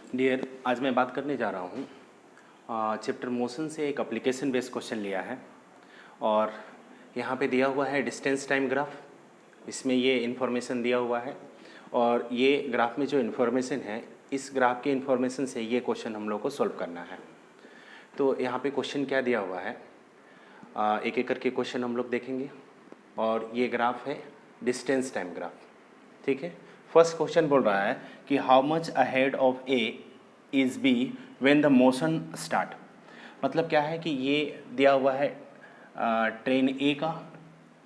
Dear, आज मैं बात करने जा रहा हूँ चैप्टर मोशन से एक एप्लीकेशन बेस्ड क्वेश्चन लिया है और यहाँ पे दिया हुआ है डिस्टेंस टाइम ग्राफ। इसमें ये इन्फॉर्मेशन दिया हुआ है और ये ग्राफ में जो इन्फॉर्मेशन है, इस ग्राफ के इन्फॉर्मेशन से ये क्वेश्चन हम लोग को सॉल्व करना है। तो यहाँ पे क्वेश्चन क्या दिया हुआ है, एक एक करके क्वेश्चन हम लोग देखेंगे और ये ग्राफ है डिस्टेंस टाइम ग्राफ। ठीक है। फर्स्ट क्वेश्चन बोल रहा है कि how much ahead of A is B when the motion start. मतलब क्या है कि ये दिया हुआ है ट्रेन ए का।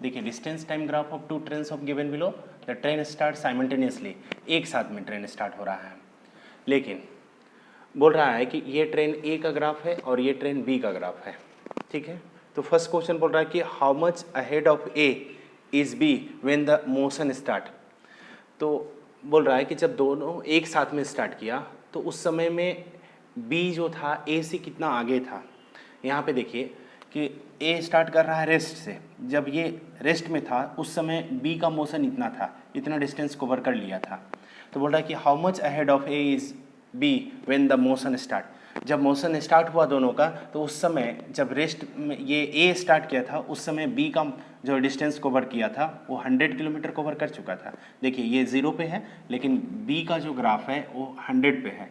देखिए, distance time graph of two train of given below, the train start simultaneously, एक साथ में ट्रेन स्टार्ट हो रहा है। लेकिन बोल रहा है कि ये ट्रेन ए का ग्राफ है और ये ट्रेन बी का ग्राफ है। ठीक है। तो फर्स्ट क्वेश्चन बोल रहा है कि how much ahead of A is B when the motion start. तो बोल रहा है कि जब दोनों एक साथ में स्टार्ट किया तो उस समय में बी जो था ए से कितना आगे था। यहाँ पे देखिए कि ए स्टार्ट कर रहा है रेस्ट से। जब ये रेस्ट में था उस समय बी का मोशन इतना था, इतना डिस्टेंस कवर कर लिया था। तो बोल रहा है कि how much ahead of A is B when the motion start. जब मोशन स्टार्ट हुआ दोनों का तो उस समय जब रेस्ट में ये ए स्टार्ट किया था उस समय बी का जो डिस्टेंस कवर किया था वो 100 किलोमीटर कवर कर चुका था। देखिए, ये 0 पे है लेकिन बी का जो ग्राफ है वो 100 पे है।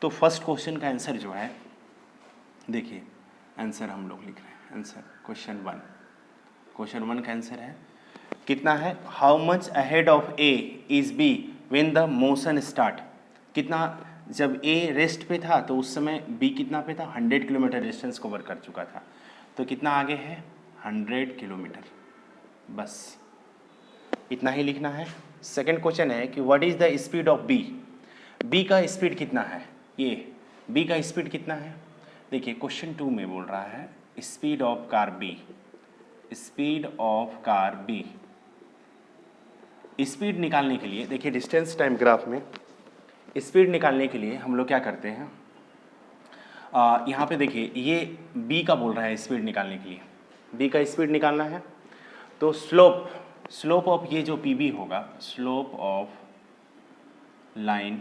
तो फर्स्ट क्वेश्चन का आंसर जो है, देखिए आंसर हम लोग लिख रहे हैं। आंसर क्वेश्चन वन का आंसर है कितना है, how much ahead of A is B when the motion start. कितना, जब ए रेस्ट पे था तो उस समय बी कितना पे था, 100 किलोमीटर डिस्टेंस कवर कर चुका था। तो कितना आगे है, 100 किलोमीटर। बस इतना ही लिखना है। सेकंड क्वेश्चन है कि what is the speed of B. B का स्पीड कितना है, ये बी का स्पीड कितना है। देखिए क्वेश्चन 2 में बोल रहा है speed of car B. Speed of car B, speed निकालने के लिए देखिए डिस्टेंस टाइम ग्राफ में स्पीड निकालने के लिए हम लोग क्या करते हैं, यहाँ पे देखिए ये बी का बोल रहा है स्पीड निकालने के लिए, बी का स्पीड निकालना है। तो स्लोप ऑफ ये जो पी बी होगा, slope of line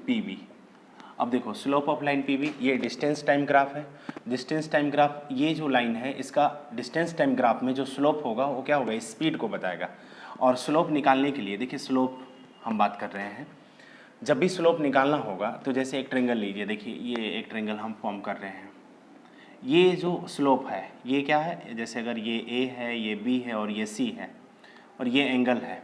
P B. अब देखो slope of line P B, ये डिस्टेंस टाइम ग्राफ है। डिस्टेंस टाइम ग्राफ, ये जो लाइन है इसका डिस्टेंस टाइम ग्राफ में जो स्लोप होगा वो क्या होगा, स्पीड को बताएगा। और स्लोप निकालने के लिए देखिए, स्लोप हम बात कर रहे हैं, जब भी स्लोप निकालना होगा तो जैसे एक ट्रेंगल लीजिए। देखिए ये एक ट्रेंगल हम फॉर्म कर रहे हैं। ये जो स्लोप है ये क्या है, जैसे अगर ये ए है, ये बी है और ये सी है और ये एंगल है,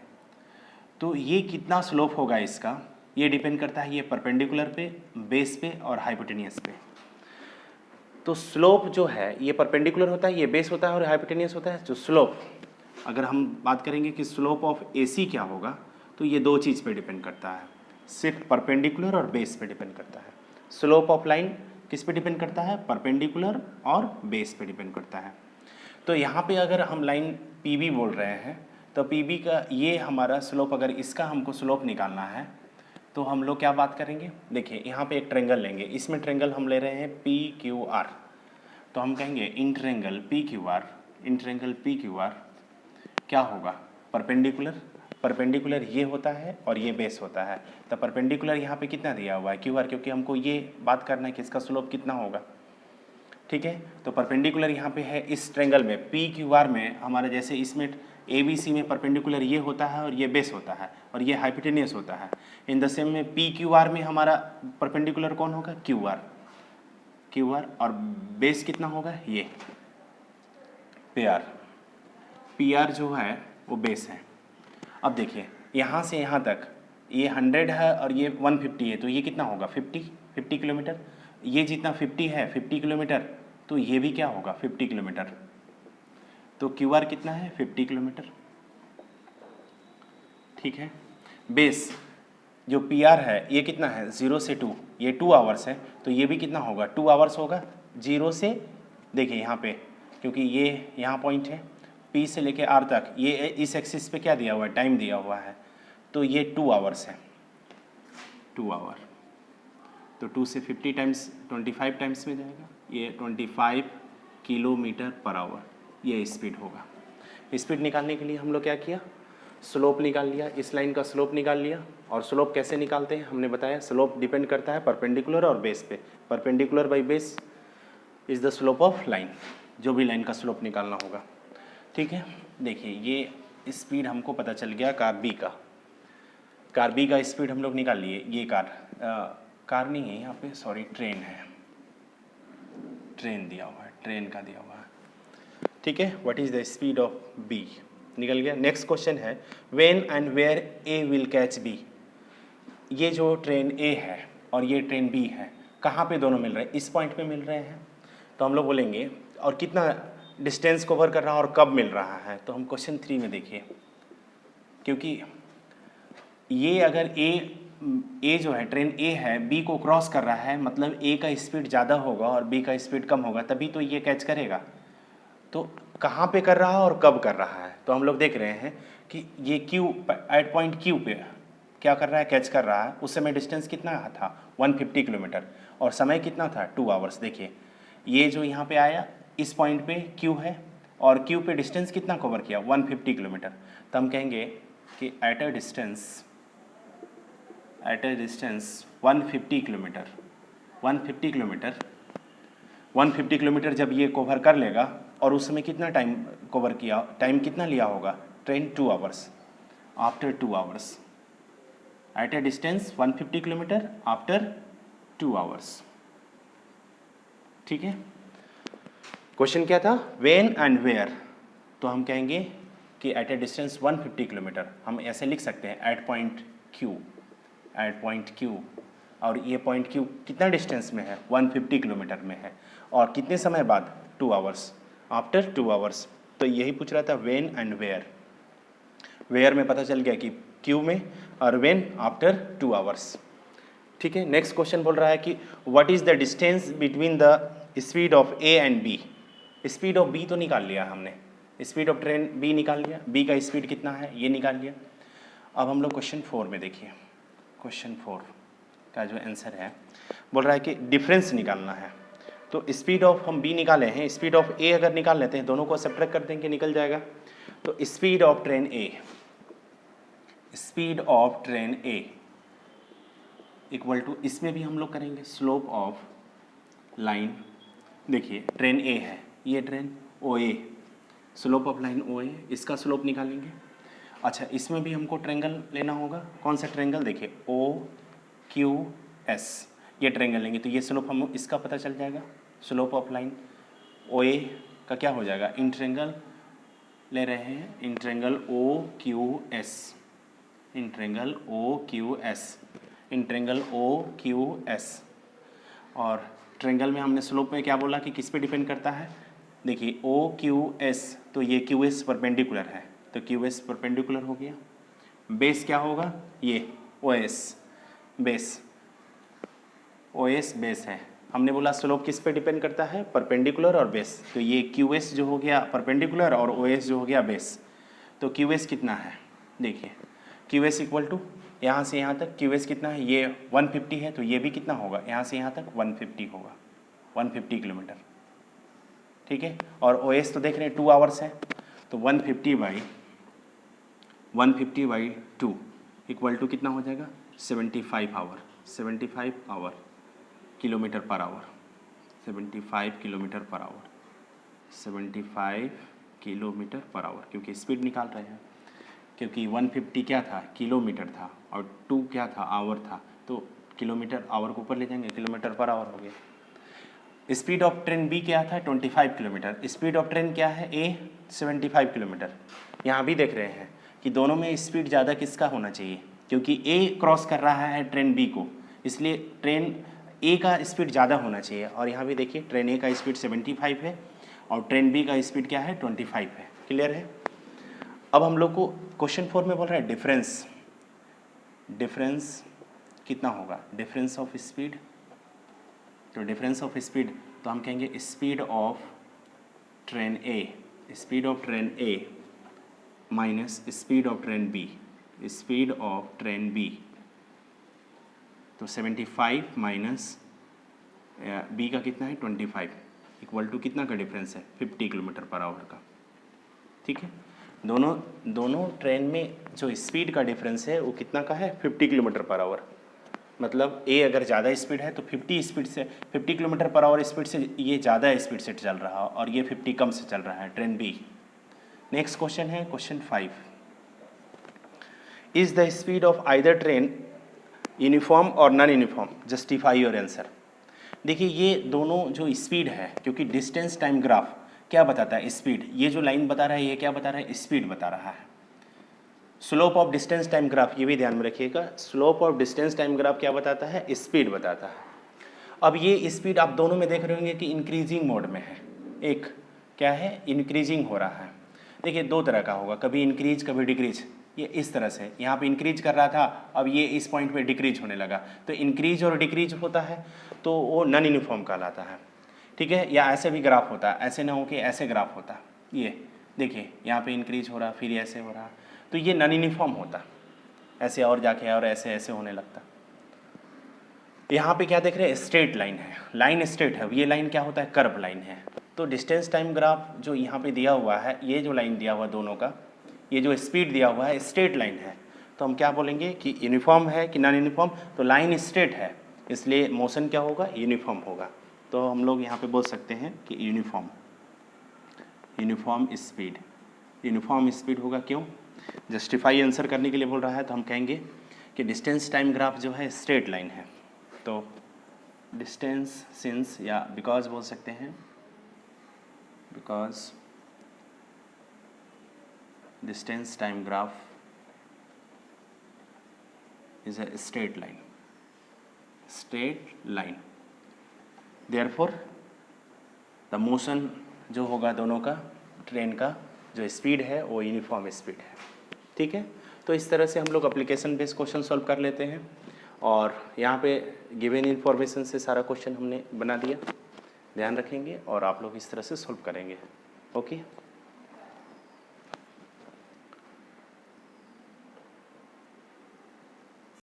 तो ये कितना स्लोप होगा इसका, ये डिपेंड करता है ये परपेंडिकुलर पे, बेस पे और हाइपोटेनियस पे। तो स्लोप जो है ये परपेंडिकुलर होता है, ये बेस होता है और हाइपोटेनियस होता है। जो स्लोप, अगर हम बात करेंगे कि स्लोप ऑफ एसी क्या होगा, तो ये दो चीज़ पे डिपेंड करता है, सिर्फ परपेंडिकुलर और बेस पे डिपेंड करता है। स्लोप ऑफ लाइन किस पे डिपेंड करता है, परपेंडिकुलर और बेस पे डिपेंड करता है। तो यहाँ पे अगर हम लाइन पी बोल रहे हैं तो पी का ये हमारा स्लोप, अगर इसका हमको स्लोप निकालना है तो हम लोग क्या बात करेंगे। देखिए यहाँ पे एक ट्रेंगल लेंगे, इसमें ट्रेंगल हम ले रहे हैं पी क्यू आर। तो हम कहेंगे in triangle P Q R क्या होगा, परपेंडिकुलर ये होता है और ये बेस होता है। तो परपेंडिकुलर यहाँ पे कितना दिया हुआ है, क्यू आर, क्योंकि हमको ये बात करना है कि इसका स्लोप कितना होगा। ठीक है। तो परपेंडिकुलर यहाँ पे है इस ट्रेंगल में, पी क्यू आर में हमारा, जैसे इसमें ए बी सी में परपेंडिकुलर ये होता है और ये बेस होता है और ये हाइपोटेनियस होता है। इन द सेम में पी क्यू आर में हमारा परपेंडिकुलर कौन होगा, क्यू आर, और बेस कितना होगा, ये पी आर जो है वो बेस है। अब देखिए यहाँ से यहाँ तक ये 100 है और ये 150 है, तो ये कितना होगा, 50 किलोमीटर। ये जितना 50 है 50 किलोमीटर, तो ये भी क्या होगा, 50 किलोमीटर। तो क्यू आर कितना है, 50 किलोमीटर। ठीक है। बेस जो पी आर है ये कितना है, 0 से 2, ये 2 आवर्स है, तो ये भी कितना होगा, 2 आवर्स होगा। 0 से, देखिए यहाँ पे क्योंकि ये यहाँ पॉइंट है, पी से लेके आर तक, ये इस एक्सिस पे क्या दिया हुआ है, टाइम दिया हुआ है, तो ये 2 आवर्स है, 2 आवर। तो 2 से 50 टाइम्स 25 टाइम्स में जाएगा, ये 25 किलोमीटर पर आवर ये स्पीड होगा। स्पीड निकालने के लिए हम लोग क्या किया, स्लोप निकाल लिया, इस लाइन का स्लोप निकाल लिया। और स्लोप कैसे निकालते हैं हमने बताया, स्लोप डिपेंड करता है परपेंडिकुलर और बेस पे। Perpendicular by base is the slope of line, जो भी लाइन का स्लोप निकालना होगा। ठीक है, देखिए ये स्पीड हमको पता चल गया कार बी का। कार बी का स्पीड हम लोग निकाल लिए। ये कार नहीं है यहाँ पे, सॉरी ट्रेन है, ट्रेन दिया हुआ है, ट्रेन का दिया हुआ है। ठीक है, what is the speed of B, निकल गया। नेक्स्ट क्वेश्चन है when and where A will catch B. ये जो ट्रेन ए है और ये ट्रेन बी है, कहाँ पे दोनों मिल रहे हैं? इस पॉइंट पे मिल रहे हैं। तो हम लोग बोलेंगे और कितना डिस्टेंस कवर कर रहा है और कब मिल रहा है। तो हम क्वेश्चन 3 में देखिए, क्योंकि ये अगर ए जो है ट्रेन ए है बी को क्रॉस कर रहा है, मतलब ए का स्पीड ज़्यादा होगा और बी का स्पीड कम होगा, तभी तो ये कैच करेगा। तो कहाँ पे कर रहा है और कब कर रहा है? तो हम लोग देख रहे हैं कि ये क्यू एट पॉइंट क्यू पे क्या कर रहा है, कैच कर रहा है। उस समय डिस्टेंस कितना था 150 किलोमीटर और समय कितना था 2 आवर्स। देखिए ये जो यहाँ पे आया इस पॉइंट पे क्यू है और क्यू पे डिस्टेंस कितना कवर किया 150 किलोमीटर। तो हम कहेंगे कि at a distance 150 kilometre 150 kilometre जब ये कवर कर लेगा और उस समय कितना टाइम कवर किया, टाइम कितना लिया होगा train 2 hours. After 2 hours at a distance 150 kilometre after 2 hours. ठीक है, क्वेश्चन क्या था, व्हेन एंड वेयर। तो हम कहेंगे कि एट ए डिस्टेंस 150 किलोमीटर, हम ऐसे लिख सकते हैं एट पॉइंट क्यू, और ये पॉइंट क्यू कितना डिस्टेंस में है 150 किलोमीटर में है, और कितने समय बाद 2 आवर्स, आफ्टर 2 आवर्स। तो यही पूछ रहा था व्हेन एंड वेयर। वेयर में पता चल गया कि क्यू में, और व्हेन आफ्टर 2 आवर्स। ठीक है, नेक्स्ट क्वेश्चन बोल रहा है कि what is the distance between the speed of A and B. Speed of B तो निकाल लिया हमने, स्पीड ऑफ ट्रेन बी निकाल लिया, बी का स्पीड कितना है ये निकाल लिया। अब हम लोग क्वेश्चन 4 में देखिए, क्वेश्चन 4 का जो आंसर है बोल रहा है कि डिफरेंस निकालना है। तो स्पीड ऑफ हम बी निकाले हैं, स्पीड ऑफ ए अगर निकाल लेते हैं, दोनों को सब्ट्रैक्ट कर देंगे निकल जाएगा। तो speed of train A equal to, इसमें भी हम लोग करेंगे स्लोप ऑफ लाइन। देखिए ट्रेन ए है, ये train O A, slope of line O A, इसका स्लोप निकालेंगे। अच्छा इसमें भी हमको ट्रेंगल लेना होगा, कौन सा ट्रेंगल, देखिए ओ क्यू एस, ये ट्रेंगल लेंगे तो ये स्लोप हम इसका पता चल जाएगा। Slope of line O A का क्या हो जाएगा, इन ट्रेंगल ले रहे हैं, in triangle O Q S, in triangle O Q S, in triangle O Q S. और ट्रेंगल में हमने स्लोप में क्या बोला कि किस पे डिपेंड करता है, देखिए ओ क्यू एस, तो ये क्यू एस परपेंडिकुलर है, तो क्यू एस परपेंडिकुलर हो गया। बेस क्या होगा, ये O S base, O S base है। हमने बोला स्लोप किस पे डिपेंड करता है, परपेंडिकुलर और बेस, तो ये क्यू एस जो हो गया परपेंडिकुलर और ओ एस जो हो गया बेस। तो क्यू एस कितना है, देखिए क्यू एस इक्वल टू यहाँ से यहाँ तक क्यू एस कितना है, ये 150 है, तो ये भी कितना होगा, यहाँ से यहाँ तक 150 होगा, 150 किलोमीटर। ठीक है, और ओ एस तो देख रहे हैं 2 आवर्स है, तो 150 बाई 2 इक्वल टू कितना हो जाएगा 75 hour, 75 hour kilometre per hour, 75 kilometre per hour, 75 kilometre per hour, क्योंकि स्पीड निकाल रहे हैं, क्योंकि 150 क्या था किलोमीटर था और 2 क्या था आवर था, तो किलोमीटर आवर को ऊपर ले जाएंगे, किलोमीटर पर आवर हो गया। स्पीड ऑफ ट्रेन बी क्या था 25 किलोमीटर, स्पीड ऑफ ट्रेन क्या है ए 75 किलोमीटर। यहाँ भी देख रहे हैं कि दोनों में स्पीड ज़्यादा किसका होना चाहिए, क्योंकि ए क्रॉस कर रहा है ट्रेन बी को, इसलिए ट्रेन ए का स्पीड ज़्यादा होना चाहिए। और यहाँ भी देखिए ट्रेन ए का स्पीड 75 है और ट्रेन बी का स्पीड क्या है 25 है। क्लियर है। अब हम लोग को क्वेश्चन 4 में बोल रहा है डिफरेंस कितना होगा, डिफरेंस ऑफ स्पीड। तो डिफरेंस ऑफ स्पीड तो हम कहेंगे speed of train A minus speed of train B, speed of train B. तो 75 माइनस बी का कितना है 25 इक्वल टू कितना का डिफरेंस है 50 किलोमीटर पर आवर का। ठीक है, दोनों ट्रेन में जो स्पीड का डिफरेंस है वो कितना का है, 50 किलोमीटर पर आवर। मतलब ए अगर ज़्यादा स्पीड है तो 50 किलोमीटर पर आवर स्पीड से ये ज़्यादा स्पीड से चल रहा है और ये 50 कम से चल रहा है, ट्रेन बी। नेक्स्ट क्वेश्चन है question 5, is the speed of either train uniform और non uniform, justify your answer. देखिए ये दोनों जो स्पीड है, क्योंकि डिस्टेंस टाइम ग्राफ क्या बताता है, स्पीड, ये जो लाइन बता रहा है ये क्या बता रहा है, स्पीड बता रहा है। Slope of distance time graph, ये भी ध्यान में रखिएगा, slope of distance time graph क्या बताता है, स्पीड बताता है। अब ये स्पीड आप दोनों में देख रहे होंगे कि इंक्रीजिंग मोड में है, एक क्या है, इंक्रीजिंग हो रहा है। देखिए दो तरह का होगा, कभी इंक्रीज कभी डिक्रीज, ये इस तरह से यहाँ पे इंक्रीज कर रहा था, अब ये इस पॉइंट पे डिक्रीज होने लगा, तो इंक्रीज और डिक्रीज होता है तो वो नॉन यूनिफॉर्म कहलाता है, ठीक है। या ऐसे भी ग्राफ होता है, ऐसे ना हो कि ऐसे ग्राफ होता, ये देखिए यहाँ पे इंक्रीज हो रहा फिर ऐसे हो रहा, तो ये नॉन यूनिफॉर्म होता, ऐसे और जाके और ऐसे ऐसे होने लगता। यहाँ पे क्या देख रहे हैं, स्ट्रेट लाइन है, लाइन स्ट्रेट है, ये लाइन क्या होता है, कर्व लाइन है। तो डिस्टेंस टाइम ग्राफ जो यहाँ पे दिया हुआ है, ये जो लाइन दिया हुआ है दोनों का, ये जो स्पीड दिया हुआ है स्ट्रेट लाइन है, तो हम क्या बोलेंगे कि यूनिफॉर्म है कि नॉन यूनिफॉर्म, तो लाइन स्ट्रेट है इसलिए मोशन क्या होगा, यूनिफॉर्म होगा। तो हम लोग यहाँ पे बोल सकते हैं कि यूनिफॉर्म स्पीड होगा। क्यों, जस्टिफाई आंसर करने के लिए बोल रहा है, तो हम कहेंगे कि डिस्टेंस टाइम ग्राफ जो है स्ट्रेट लाइन है, तो डिस्टेंस सिंस या बिकॉज बोल सकते हैं, because distance time graph is a straight line, therefore the motion जो होगा दोनों का, ट्रेन का जो स्पीड है वो यूनिफॉर्म स्पीड है, ठीक है। तो इस तरह से हम लोग एप्लीकेशन बेस्ड क्वेश्चन सॉल्व कर लेते हैं, और यहाँ पे गिवन इन्फॉर्मेशन से सारा क्वेश्चन हमने बना दिया, ध्यान रखेंगे और आप लोग इस तरह से सॉल्व करेंगे, ओके।